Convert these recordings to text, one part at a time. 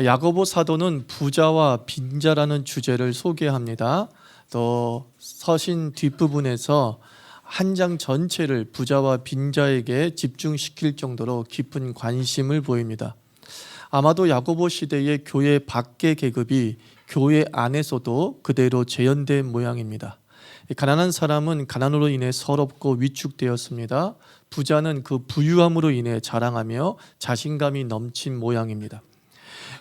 야고보 사도는 부자와 빈자라는 주제를 소개합니다. 또 서신 뒷부분에서 한 장 전체를 부자와 빈자에게 집중시킬 정도로 깊은 관심을 보입니다. 아마도 야고보 시대의 교회 밖의 계급이 교회 안에서도 그대로 재현된 모양입니다. 가난한 사람은 가난으로 인해 서럽고 위축되었습니다. 부자는 그 부유함으로 인해 자랑하며 자신감이 넘친 모양입니다.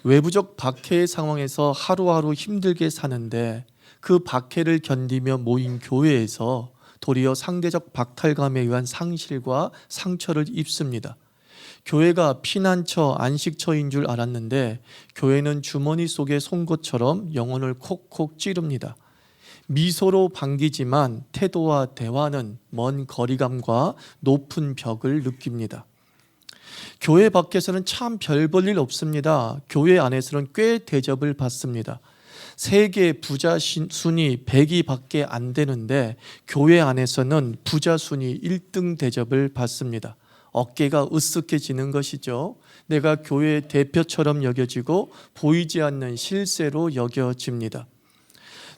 외부적 박해의 상황에서 하루하루 힘들게 사는데 그 박해를 견디며 모인 교회에서 도리어 상대적 박탈감에 의한 상실과 상처를 입습니다. 교회가 피난처, 안식처인 줄 알았는데 교회는 주머니 속의 송곳처럼 영혼을 콕콕 찌릅니다. 미소로 반기지만 태도와 대화는 먼 거리감과 높은 벽을 느낍니다. 교회 밖에서는 참 별 볼 일 없습니다. 교회 안에서는 꽤 대접을 받습니다. 세계 부자 순위 100위 밖에 안 되는데 교회 안에서는 부자 순위 1등 대접을 받습니다. 어깨가 으쓱해지는 것이죠. 내가 교회의 대표처럼 여겨지고 보이지 않는 실세로 여겨집니다.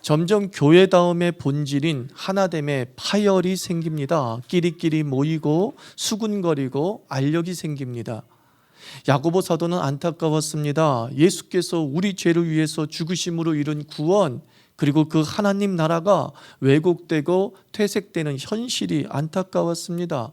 점점 교회다움의 본질인 하나됨의 파열이 생깁니다. 끼리끼리 모이고 수군거리고 알력이 생깁니다. 야고보 사도는 안타까웠습니다. 예수께서 우리 죄를 위해서 죽으심으로 이룬 구원, 그리고 그 하나님 나라가 왜곡되고 퇴색되는 현실이 안타까웠습니다.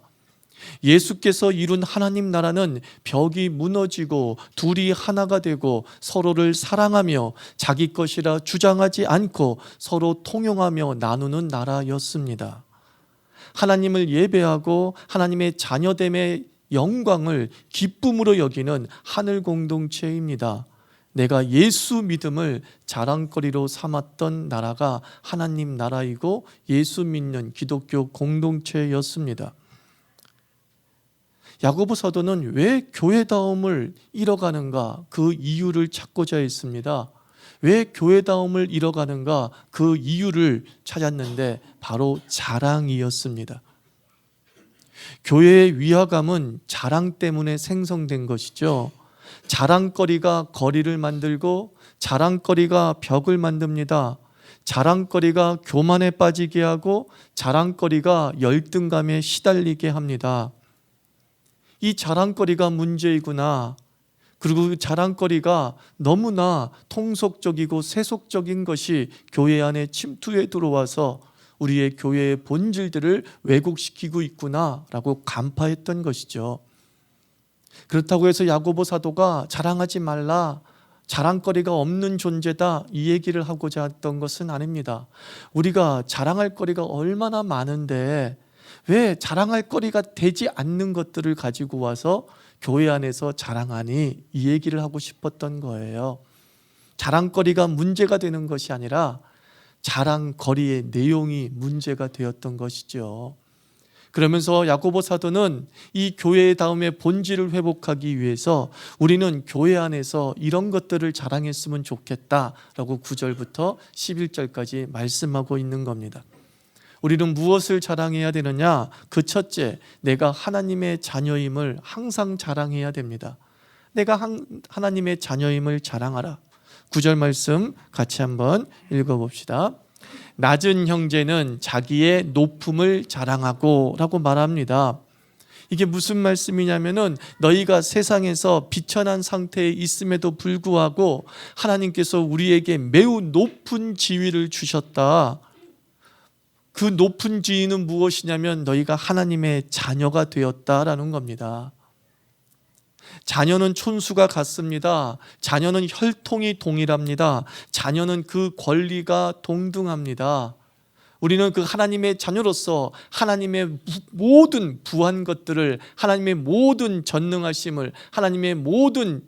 예수께서 이룬 하나님 나라는 벽이 무너지고 둘이 하나가 되고 서로를 사랑하며 자기 것이라 주장하지 않고 서로 통용하며 나누는 나라였습니다. 하나님을 예배하고 하나님의 자녀됨의 영광을 기쁨으로 여기는 하늘 공동체입니다. 내가 예수 믿음을 자랑거리로 삼았던 나라가 하나님 나라이고 예수 믿는 기독교 공동체였습니다. 야고보 사도는 왜 교회다움을 잃어가는가 그 이유를 찾고자 했습니다. 왜 교회다움을 잃어가는가 그 이유를 찾았는데 바로 자랑이었습니다. 교회의 위화감은 자랑 때문에 생성된 것이죠. 자랑거리가 거리를 만들고 자랑거리가 벽을 만듭니다. 자랑거리가 교만에 빠지게 하고 자랑거리가 열등감에 시달리게 합니다. 이 자랑거리가 문제이구나. 그리고 그 자랑거리가 너무나 통속적이고 세속적인 것이 교회 안에 침투해 들어와서 우리의 교회의 본질들을 왜곡시키고 있구나라고 간파했던 것이죠. 그렇다고 해서 야고보 사도가 자랑하지 말라, 자랑거리가 없는 존재다 이 얘기를 하고자 했던 것은 아닙니다. 우리가 자랑할 거리가 얼마나 많은데 왜 자랑할 거리가 되지 않는 것들을 가지고 와서 교회 안에서 자랑하니 이 얘기를 하고 싶었던 거예요. 자랑거리가 문제가 되는 것이 아니라 자랑거리의 내용이 문제가 되었던 것이죠. 그러면서 야고보 사도는 이 교회의 다음의 본질을 회복하기 위해서 우리는 교회 안에서 이런 것들을 자랑했으면 좋겠다라고 9절부터 11절까지 말씀하고 있는 겁니다. 우리는 무엇을 자랑해야 되느냐? 그 첫째, 내가 하나님의 자녀임을 항상 자랑해야 됩니다. 내가 하나님의 자녀임을 자랑하라. 9절 말씀 같이 한번 읽어봅시다. 낮은 형제는 자기의 높음을 자랑하고 라고 말합니다. 이게 무슨 말씀이냐면은 너희가 세상에서 비천한 상태에 있음에도 불구하고 하나님께서 우리에게 매우 높은 지위를 주셨다. 그 높은 지위는 무엇이냐면 너희가 하나님의 자녀가 되었다라는 겁니다. 자녀는 촌수가 같습니다. 자녀는 혈통이 동일합니다. 자녀는 그 권리가 동등합니다. 우리는 그 하나님의 자녀로서 하나님의 모든 부한 것들을, 하나님의 모든 전능하심을, 하나님의 모든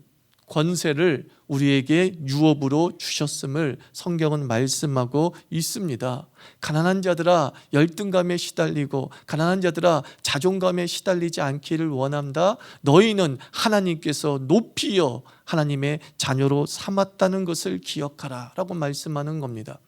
권세를 우리에게 유업으로 주셨음을 성경은 말씀하고 있습니다. 가난한 자들아 열등감에 시달리고 가난한 자들아 자존감에 시달리지 않기를 원한다. 너희는 하나님께서 높이여 하나님의 자녀로 삼았다는 것을 기억하라 라고 말씀하는 겁니다.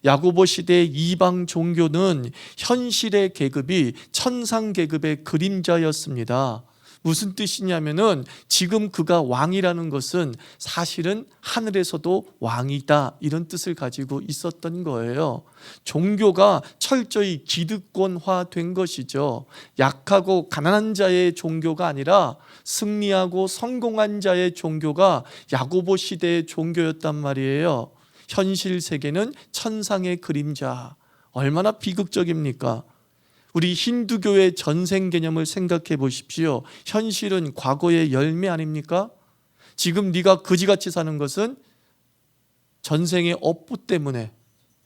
야고보 시대의 이방 종교는 현실의 계급이 천상 계급의 그림자였습니다. 무슨 뜻이냐면은 지금 그가 왕이라는 것은 사실은 하늘에서도 왕이다, 이런 뜻을 가지고 있었던 거예요. 종교가 철저히 기득권화된 것이죠. 약하고 가난한 자의 종교가 아니라 승리하고 성공한 자의 종교가 야고보 시대의 종교였단 말이에요. 현실 세계는 천상의 그림자. 얼마나 비극적입니까? 우리 힌두교의 전생 개념을 생각해 보십시오. 현실은 과거의 열매 아닙니까? 지금 네가 거지같이 사는 것은 전생의 업보 때문에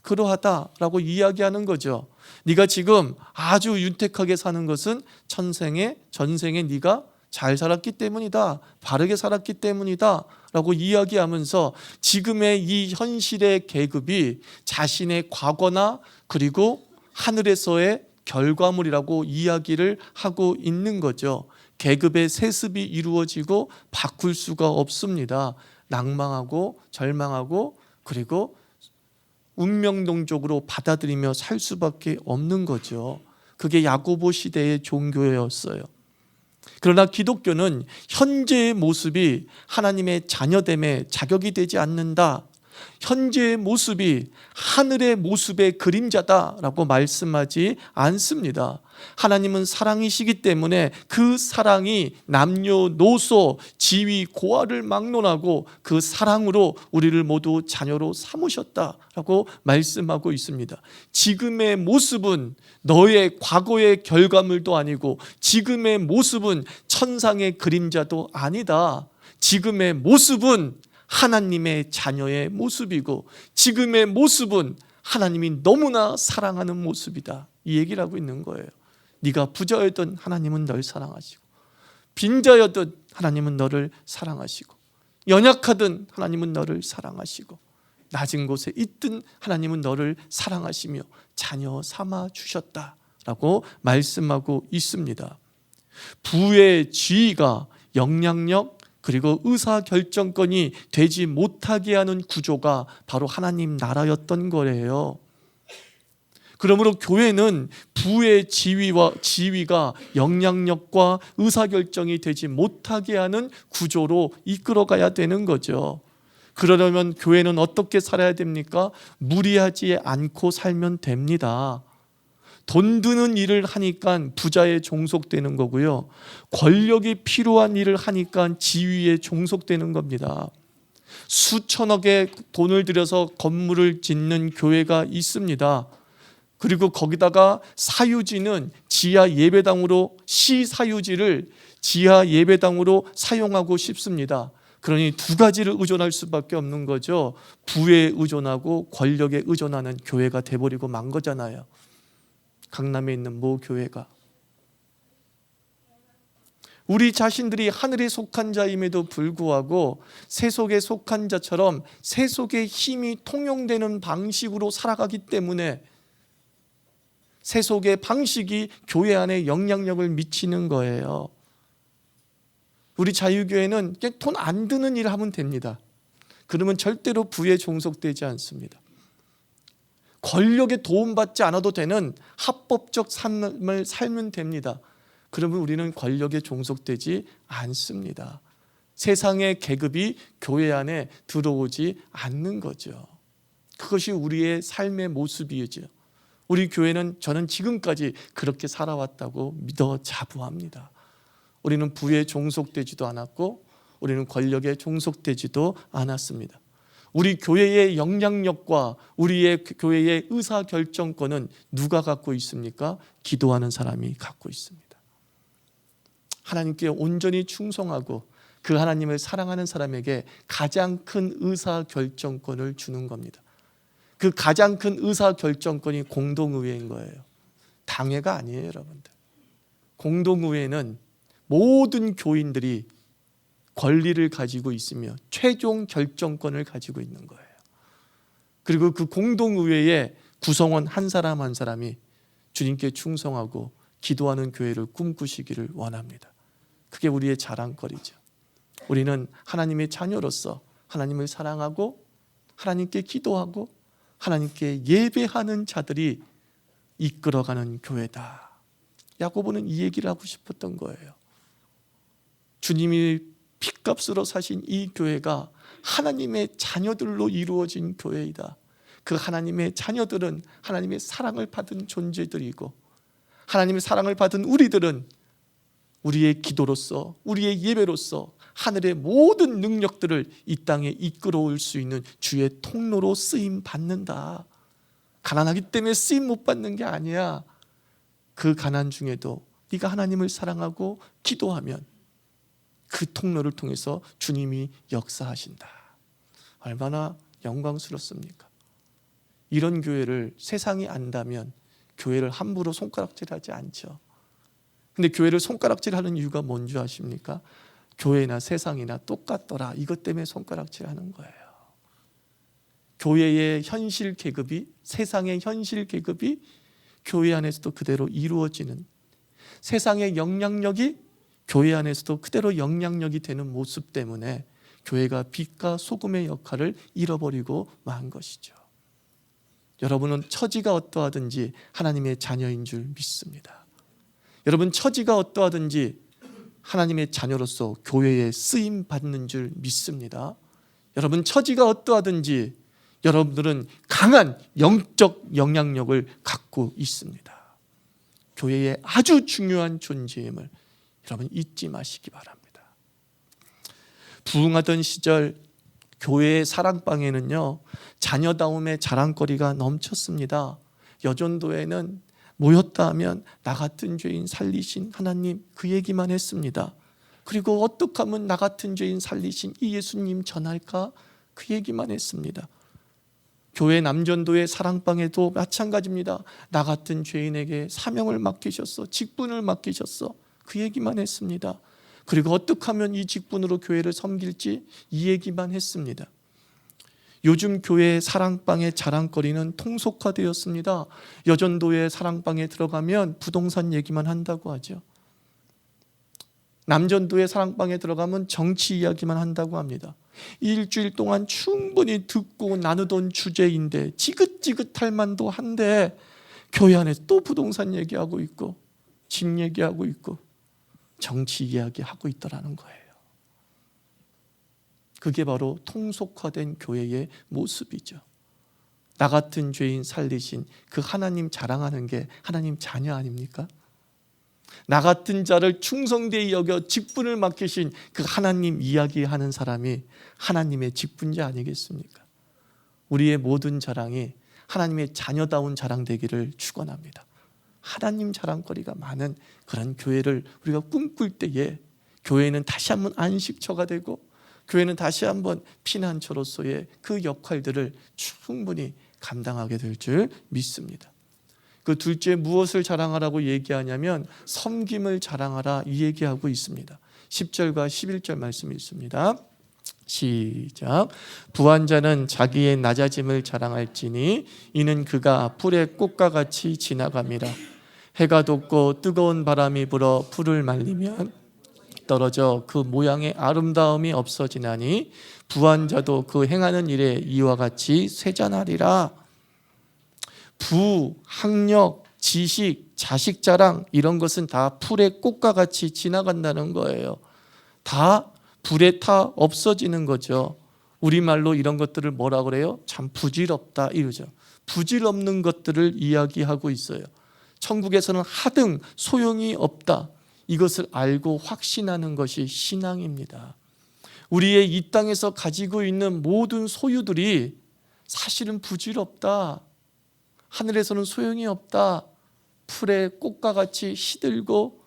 그러하다라고 이야기하는 거죠. 네가 지금 아주 윤택하게 사는 것은 전생에 네가 잘 살았기 때문이다, 바르게 살았기 때문이다 라고 이야기하면서 지금의 이 현실의 계급이 자신의 과거나 그리고 하늘에서의 결과물이라고 이야기를 하고 있는 거죠. 계급의 세습이 이루어지고 바꿀 수가 없습니다. 낭망하고 절망하고 그리고 운명론적으로 받아들이며 살 수밖에 없는 거죠. 그게 야고보 시대의 종교였어요. 그러나 기독교는 현재의 모습이 하나님의 자녀됨에 자격이 되지 않는다, 현재의 모습이 하늘의 모습의 그림자다라고 말씀하지 않습니다. 하나님은 사랑이시기 때문에 그 사랑이 남녀노소 지위 고하를 막론하고 그 사랑으로 우리를 모두 자녀로 삼으셨다라고 말씀하고 있습니다. 지금의 모습은 너의 과거의 결과물도 아니고 지금의 모습은 천상의 그림자도 아니다. 지금의 모습은 하나님의 자녀의 모습이고 지금의 모습은 하나님이 너무나 사랑하는 모습이다, 이 얘기를 하고 있는 거예요. 네가 부자였던 하나님은 널 사랑하시고, 빈자였던 하나님은 너를 사랑하시고, 연약하든 하나님은 너를 사랑하시고, 낮은 곳에 있든 하나님은 너를 사랑하시며 자녀 삼아 주셨다라고 말씀하고 있습니다. 부의 지위가 영향력 그리고 의사결정권이 되지 못하게 하는 구조가 바로 하나님 나라였던 거예요. 그러므로 교회는 부의 지위가 영향력과 의사결정이 되지 못하게 하는 구조로 이끌어가야 되는 거죠. 그러려면 교회는 어떻게 살아야 됩니까? 무리하지 않고 살면 됩니다. 돈 드는 일을 하니까 부자에 종속되는 거고요, 권력이 필요한 일을 하니까 지위에 종속되는 겁니다. 수천억의 돈을 들여서 건물을 짓는 교회가 있습니다. 그리고 거기다가 사유지는 지하 예배당으로, 시사유지를 지하 예배당으로 사용하고 싶습니다. 그러니 두 가지를 의존할 수밖에 없는 거죠. 부에 의존하고 권력에 의존하는 교회가 돼버리고 만 거잖아요. 강남에 있는 모 교회가. 우리 자신들이 하늘에 속한 자임에도 불구하고 세속에 속한 자처럼 세속의 힘이 통용되는 방식으로 살아가기 때문에 세속의 방식이 교회 안에 영향력을 미치는 거예요. 우리 자유교회는 그냥 돈 안 드는 일을 하면 됩니다. 그러면 절대로 부에 종속되지 않습니다. 권력에 도움받지 않아도 되는 합법적 삶을 살면 됩니다. 그러면 우리는 권력에 종속되지 않습니다. 세상의 계급이 교회 안에 들어오지 않는 거죠. 그것이 우리의 삶의 모습이죠. 우리 교회는 저는 지금까지 그렇게 살아왔다고 믿어 자부합니다. 우리는 부에 종속되지도 않았고 우리는 권력에 종속되지도 않았습니다. 우리 교회의 영향력과 우리의 교회의 의사결정권은 누가 갖고 있습니까? 기도하는 사람이 갖고 있습니다. 하나님께 온전히 충성하고 그 하나님을 사랑하는 사람에게 가장 큰 의사결정권을 주는 겁니다. 그 가장 큰 의사결정권이 공동의회인 거예요. 당회가 아니에요, 여러분들. 공동의회는 모든 교인들이 권리를 가지고 있으며 최종 결정권을 가지고 있는 거예요. 그리고 그 공동의회의 구성원 한 사람 한 사람이 주님께 충성하고 기도하는 교회를 꿈꾸시기를 원합니다. 그게 우리의 자랑거리죠. 우리는 하나님의 자녀로서 하나님을 사랑하고 하나님께 기도하고 하나님께 예배하는 자들이 이끌어가는 교회다. 야고보는 이 얘기를 하고 싶었던 거예요. 주님이 핏값으로 사신 이 교회가 하나님의 자녀들로 이루어진 교회이다. 그 하나님의 자녀들은 하나님의 사랑을 받은 존재들이고, 하나님의 사랑을 받은 우리들은 우리의 기도로서, 우리의 예배로서 하늘의 모든 능력들을 이 땅에 이끌어올 수 있는 주의 통로로 쓰임 받는다. 가난하기 때문에 쓰임 못 받는 게 아니야. 그 가난 중에도 네가 하나님을 사랑하고 기도하면 그 통로를 통해서 주님이 역사하신다. 얼마나 영광스럽습니까? 이런 교회를 세상이 안다면 교회를 함부로 손가락질하지 않죠. 근데 교회를 손가락질하는 이유가 뭔지 아십니까? 교회나 세상이나 똑같더라, 이것 때문에 손가락질하는 거예요. 교회의 현실 계급이, 세상의 현실 계급이 교회 안에서도 그대로 이루어지는, 세상의 영향력이 교회 안에서도 그대로 영향력이 되는 모습 때문에 교회가 빛과 소금의 역할을 잃어버리고 만 것이죠. 여러분은 처지가 어떠하든지 하나님의 자녀인 줄 믿습니다. 여러분 처지가 어떠하든지 하나님의 자녀로서 교회에 쓰임 받는 줄 믿습니다. 여러분 처지가 어떠하든지 여러분들은 강한 영적 영향력을 갖고 있습니다. 교회의 아주 중요한 존재임을 여러분 잊지 마시기 바랍니다. 부흥하던 시절 교회의 사랑방에는요, 자녀다움의 자랑거리가 넘쳤습니다. 여전도에는 모였다 하면 나 같은 죄인 살리신 하나님, 그 얘기만 했습니다. 그리고 어떻게 하면 나 같은 죄인 살리신 이 예수님 전할까? 그 얘기만 했습니다. 교회 남전도의 사랑방에도 마찬가지입니다. 나 같은 죄인에게 사명을 맡기셨어, 직분을 맡기셨어, 그 얘기만 했습니다. 그리고 어떻게 하면 이 직분으로 교회를 섬길지 이 얘기만 했습니다. 요즘 교회의 사랑방의 자랑거리는 통속화되었습니다. 여전도의 사랑방에 들어가면 부동산 얘기만 한다고 하죠. 남전도의 사랑방에 들어가면 정치 이야기만 한다고 합니다. 일주일 동안 충분히 듣고 나누던 주제인데 지긋지긋할 만도 한데 교회 안에서 또 부동산 얘기하고 있고 집 얘기하고 있고 정치 이야기하고 있더라는 거예요. 그게 바로 통속화된 교회의 모습이죠. 나 같은 죄인 살리신 그 하나님 자랑하는 게 하나님 자녀 아닙니까? 나 같은 자를 충성되이 여겨 직분을 맡기신 그 하나님 이야기하는 사람이 하나님의 직분자 아니겠습니까? 우리의 모든 자랑이 하나님의 자녀다운 자랑 되기를 축원합니다. 하나님 자랑거리가 많은 그런 교회를 우리가 꿈꿀 때에 교회는 다시 한번 안식처가 되고 교회는 다시 한번 피난처로서의 그 역할들을 충분히 감당하게 될 줄 믿습니다. 그 둘째, 무엇을 자랑하라고 얘기하냐면 섬김을 자랑하라, 이 얘기하고 있습니다. 10절과 11절 말씀이 있습니다. 시작. 부한 자는 자기의 낮아짐을 자랑할지니 이는 그가 풀의 꽃과 같이 지나갑니다. 해가 돋고 뜨거운 바람이 불어 풀을 말리면 떨어져 그 모양의 아름다움이 없어지나니 부한 자도 그 행하는 일에 이와 같이 쇠잔하리라. 부, 학력, 지식, 자식 자랑, 이런 것은 다 풀의 꽃과 같이 지나간다는 거예요. 다 불에 타 없어지는 거죠. 우리말로 이런 것들을 뭐라 그래요? 참 부질없다 이러죠. 부질없는 것들을 이야기하고 있어요. 천국에서는 하등 소용이 없다, 이것을 알고 확신하는 것이 신앙입니다. 우리의 이 땅에서 가지고 있는 모든 소유들이 사실은 부질없다, 하늘에서는 소용이 없다, 풀의 꽃과 같이 시들고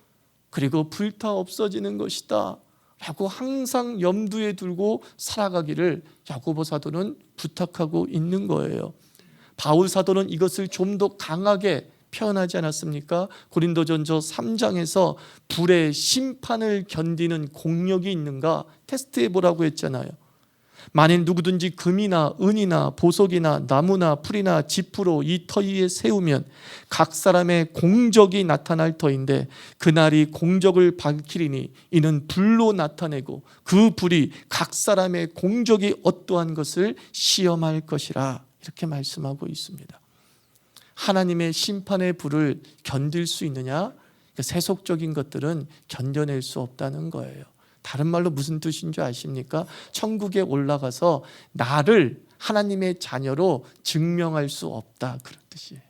그리고 불타 없어지는 것이다 라고 항상 염두에 두고 살아가기를 야고보 사도는 부탁하고 있는 거예요. 바울 사도는 이것을 좀 더 강하게 표현하지 않았습니까? 고린도전서 3장에서 불의 심판을 견디는 공력이 있는가 테스트해 보라고 했잖아요. 만일 누구든지 금이나 은이나 보석이나 나무나 풀이나 지푸로 이 터 위에 세우면 각 사람의 공적이 나타날 터인데 그날이 공적을 밝히리니 이는 불로 나타내고 그 불이 각 사람의 공적이 어떠한 것을 시험할 것이라, 이렇게 말씀하고 있습니다. 하나님의 심판의 불을 견딜 수 있느냐? 세속적인 것들은 견뎌낼 수 없다는 거예요. 다른 말로 무슨 뜻인 줄 아십니까? 천국에 올라가서 나를 하나님의 자녀로 증명할 수 없다, 그런 뜻이에요.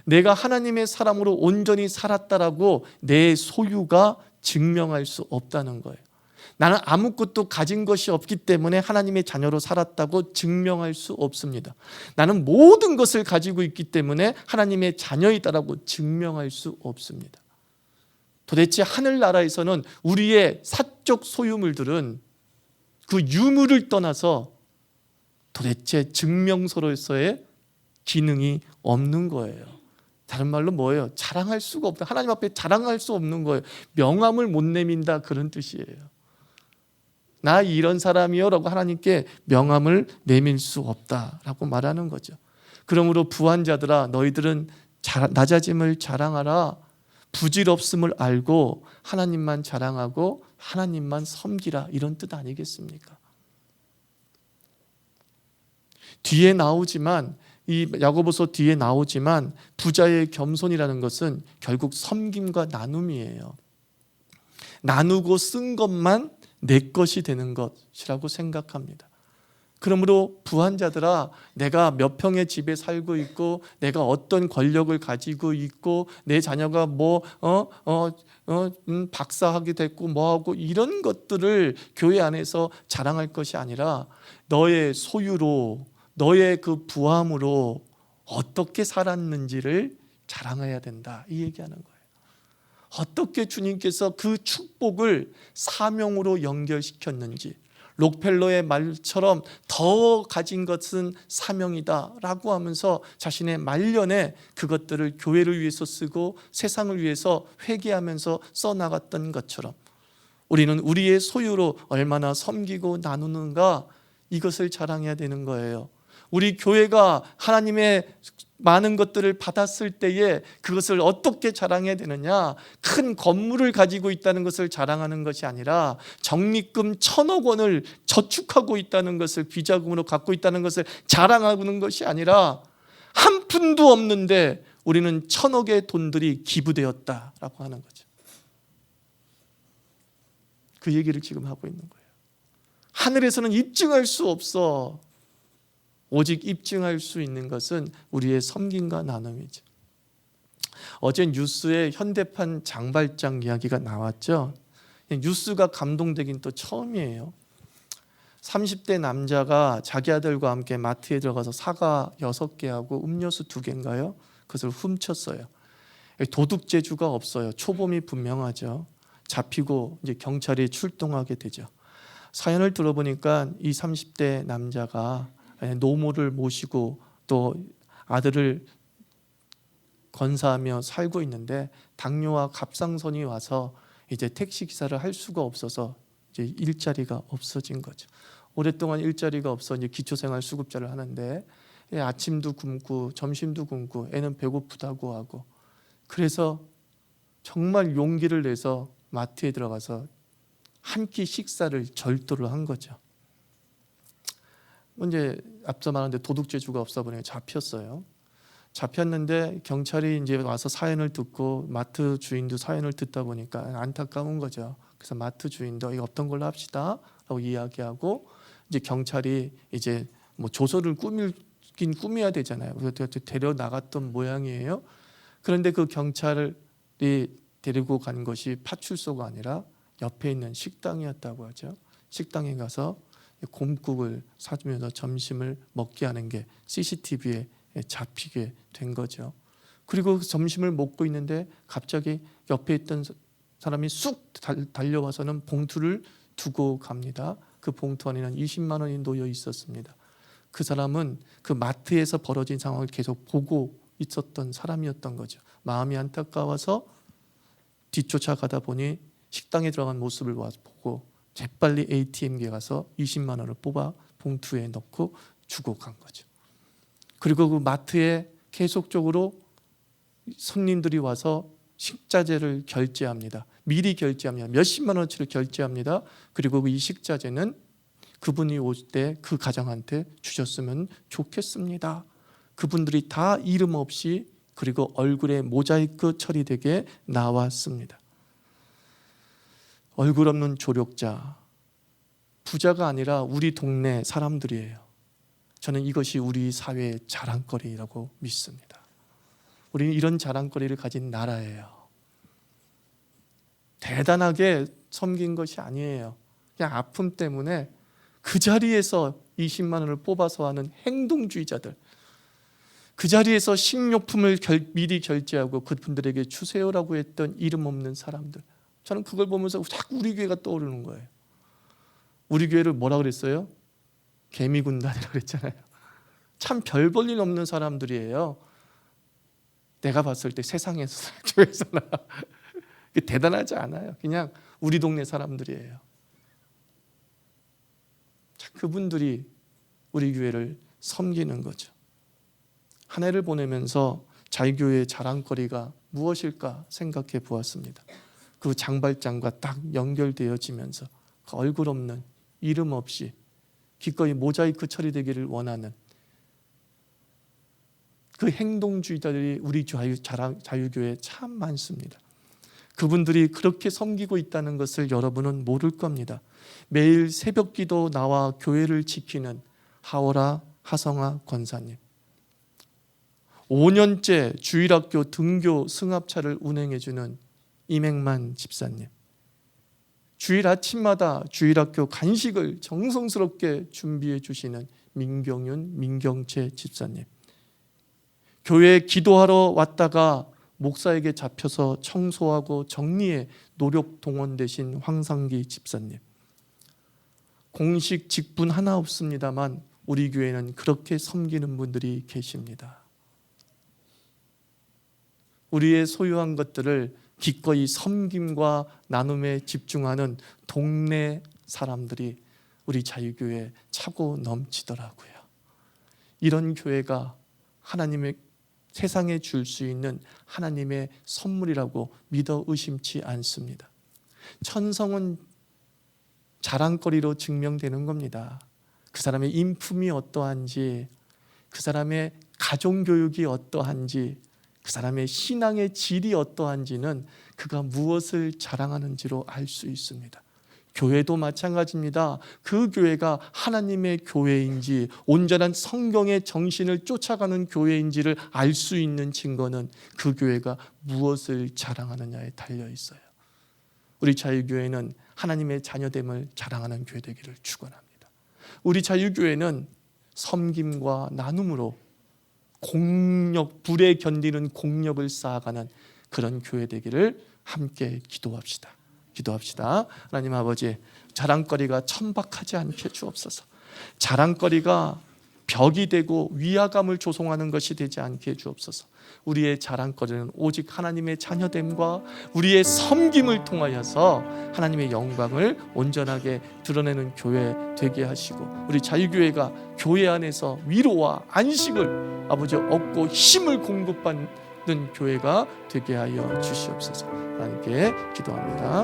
내가 하나님의 사람으로 온전히 살았다라고 내 소유가 증명할 수 없다는 거예요. 나는 아무것도 가진 것이 없기 때문에 하나님의 자녀로 살았다고 증명할 수 없습니다. 나는 모든 것을 가지고 있기 때문에 하나님의 자녀이다라고 증명할 수 없습니다. 도대체 하늘나라에서는 우리의 사적 소유물들은 그 유물을 떠나서 도대체 증명서로서의 기능이 없는 거예요. 다른 말로 뭐예요? 자랑할 수가 없다. 하나님 앞에 자랑할 수 없는 거예요. 명함을 못 내민다, 그런 뜻이에요. 나 이런 사람이요 라고 하나님께 명함을 내밀 수 없다라고 말하는 거죠. 그러므로 부한 자들아, 너희들은 낮아짐을 자랑하라. 부질없음을 알고 하나님만 자랑하고 하나님만 섬기라, 이런 뜻 아니겠습니까? 뒤에 나오지만, 이 야고보서 뒤에 나오지만 부자의 겸손이라는 것은 결국 섬김과 나눔이에요. 나누고 쓴 것만 내 것이 되는 것이라고 생각합니다. 그러므로 부한 자들아, 내가 몇 평의 집에 살고 있고 내가 어떤 권력을 가지고 있고 내 자녀가 박사하게 됐고 뭐하고 이런 것들을 교회 안에서 자랑할 것이 아니라 너의 소유로, 너의 그 부함으로 어떻게 살았는지를 자랑해야 된다, 이 얘기하는 거예요. 어떻게 주님께서 그 축복을 사명으로 연결시켰는지, 록펠러의 말처럼 더 가진 것은 사명이다 라고 하면서 자신의 말년에 그것들을 교회를 위해서 쓰고 세상을 위해서 회개하면서 써나갔던 것처럼 우리는 우리의 소유로 얼마나 섬기고 나누는가, 이것을 자랑해야 되는 거예요. 우리 교회가 하나님의 많은 것들을 받았을 때에 그것을 어떻게 자랑해야 되느냐, 큰 건물을 가지고 있다는 것을 자랑하는 것이 아니라 적립금 1,000억 원을 저축하고 있다는 것을, 비자금으로 갖고 있다는 것을 자랑하는 것이 아니라 한 푼도 없는데 우리는 1,000억의 돈들이 기부되었다라고 하는 거죠. 그 얘기를 지금 하고 있는 거예요. 하늘에서는 입증할 수 없어. 오직 입증할 수 있는 것은 우리의 섬김과 나눔이죠. 어제 뉴스에 현대판 장발장 이야기가 나왔죠. 뉴스가 감동되긴 또 처음이에요. 30대 남자가 자기 아들과 함께 마트에 들어가서 사과 6개하고 음료수 2개인가요? 그것을 훔쳤어요. 도둑재주가 없어요. 초범이 분명하죠. 잡히고 이제 경찰이 출동하게 되죠. 사연을 들어보니까 이 30대 남자가 노모를 모시고 또 아들을 건사하며 살고 있는데 당뇨와 갑상선이 와서 이제 택시 기사를 할 수가 없어서 이제 일자리가 없어진 거죠. 오랫동안 일자리가 없어 이제 기초생활수급자를 하는데 아침도 굶고 점심도 굶고 애는 배고프다고 하고, 그래서 정말 용기를 내서 마트에 들어가서 한 끼 식사를 절도를 한 거죠. 이제 앞서 말한데 도둑재주가 없어 보니 잡혔어요. 잡혔는데 경찰이 이제 와서 사연을 듣고 마트 주인도 사연을 듣다 보니까 안타까운 거죠. 그래서 마트 주인도 이거 없던 걸로 합시다라고 이야기하고, 이제 경찰이 이제 뭐 조서를 꾸미긴 꾸며야 되잖아요. 그래서 데려 나갔던 모양이에요. 그런데 그 경찰이 데리고 간 것이 파출소가 아니라 옆에 있는 식당이었다고 하죠. 식당에 가서 곰국을 사주면서 점심을 먹게 하는 게 CCTV에 잡히게 된 거죠. 그리고 점심을 먹고 있는데 갑자기 옆에 있던 사람이 쑥 달려와서는 봉투를 두고 갑니다. 그 봉투 안에는 20만 원이 놓여 있었습니다. 그 사람은 그 마트에서 벌어진 상황을 계속 보고 있었던 사람이었던 거죠. 마음이 안타까워서 뒤쫓아가다 보니 식당에 들어간 모습을 보고 재빨리 ATM기에 가서 20만 원을 뽑아 봉투에 넣고 주고 간 거죠. 그리고 그 마트에 계속적으로 손님들이 와서 식자재를 결제합니다. 미리 결제합니다. 몇십만 원어치를 결제합니다. 그리고 이 식자재는 그분이 올 때 그 가정한테 주셨으면 좋겠습니다. 그분들이 다 이름 없이 그리고 얼굴에 모자이크 처리되게 나왔습니다. 얼굴 없는 조력자, 부자가 아니라 우리 동네 사람들이에요. 저는 이것이 우리 사회의 자랑거리라고 믿습니다. 우리는 이런 자랑거리를 가진 나라예요. 대단하게 섬긴 것이 아니에요. 그냥 아픔 때문에 그 자리에서 20만 원을 뽑아서 하는 행동주의자들, 그 자리에서 식료품을 미리 결제하고 그분들에게 주세요라고 했던 이름 없는 사람들, 저는 그걸 보면서 자꾸 우리 교회가 떠오르는 거예요. 우리 교회를 뭐라 그랬어요? 개미군단이라고 그랬잖아요. 참 별 볼 일 없는 사람들이에요. 내가 봤을 때 세상에서 교회에서나 대단하지 않아요. 그냥 우리 동네 사람들이에요. 그분들이 우리 교회를 섬기는 거죠. 한 해를 보내면서 자유교회의 자랑거리가 무엇일까 생각해 보았습니다. 그 장발장과 딱 연결되어지면서 그 얼굴 없는, 이름 없이 기꺼이 모자이크 처리되기를 원하는 그 행동주의자들이 우리 자유교회에 참 많습니다. 그분들이 그렇게 섬기고 있다는 것을 여러분은 모를 겁니다. 매일 새벽기도 나와 교회를 지키는 하오라 하성아 권사님, 5년째 주일학교 등교 승합차를 운행해주는 임행만 집사님, 주일 아침마다 주일학교 간식을 정성스럽게 준비해 주시는 민경윤, 민경채 집사님, 교회에 기도하러 왔다가 목사에게 잡혀서 청소하고 정리에 노력 동원되신 황상기 집사님, 공식 직분 하나 없습니다만 우리 교회는 그렇게 섬기는 분들이 계십니다. 우리의 소유한 것들을 기꺼이 섬김과 나눔에 집중하는 동네 사람들이 우리 자유교회에 차고 넘치더라고요. 이런 교회가 하나님의 세상에 줄 수 있는 하나님의 선물이라고 믿어 의심치 않습니다. 천성은 자랑거리로 증명되는 겁니다. 그 사람의 인품이 어떠한지, 그 사람의 가정교육이 어떠한지, 그 사람의 신앙의 질이 어떠한지는 그가 무엇을 자랑하는지로 알 수 있습니다. 교회도 마찬가지입니다. 그 교회가 하나님의 교회인지 온전한 성경의 정신을 쫓아가는 교회인지를 알 수 있는 증거는 그 교회가 무엇을 자랑하느냐에 달려 있어요. 우리 자유교회는 하나님의 자녀됨을 자랑하는 교회 되기를 축원합니다. 우리 자유교회는 섬김과 나눔으로 불에 견디는 공력을 쌓아가는 그런 교회 되기를 함께 기도합시다. 하나님 아버지, 자랑거리가 천박하지 않게 주옵소서. 자랑거리가 벽이 되고 위화감을 조성하는 것이 되지 않게 주옵소서. 우리의 자랑거리는 오직 하나님의 자녀됨과 우리의 섬김을 통하여서 하나님의 영광을 온전하게 드러내는 교회 되게 하시고, 우리 자유교회가 교회 안에서 위로와 안식을 아버지 얻고 힘을 공급받는 교회가 되게 하여 주시옵소서. 하나님께 기도합니다.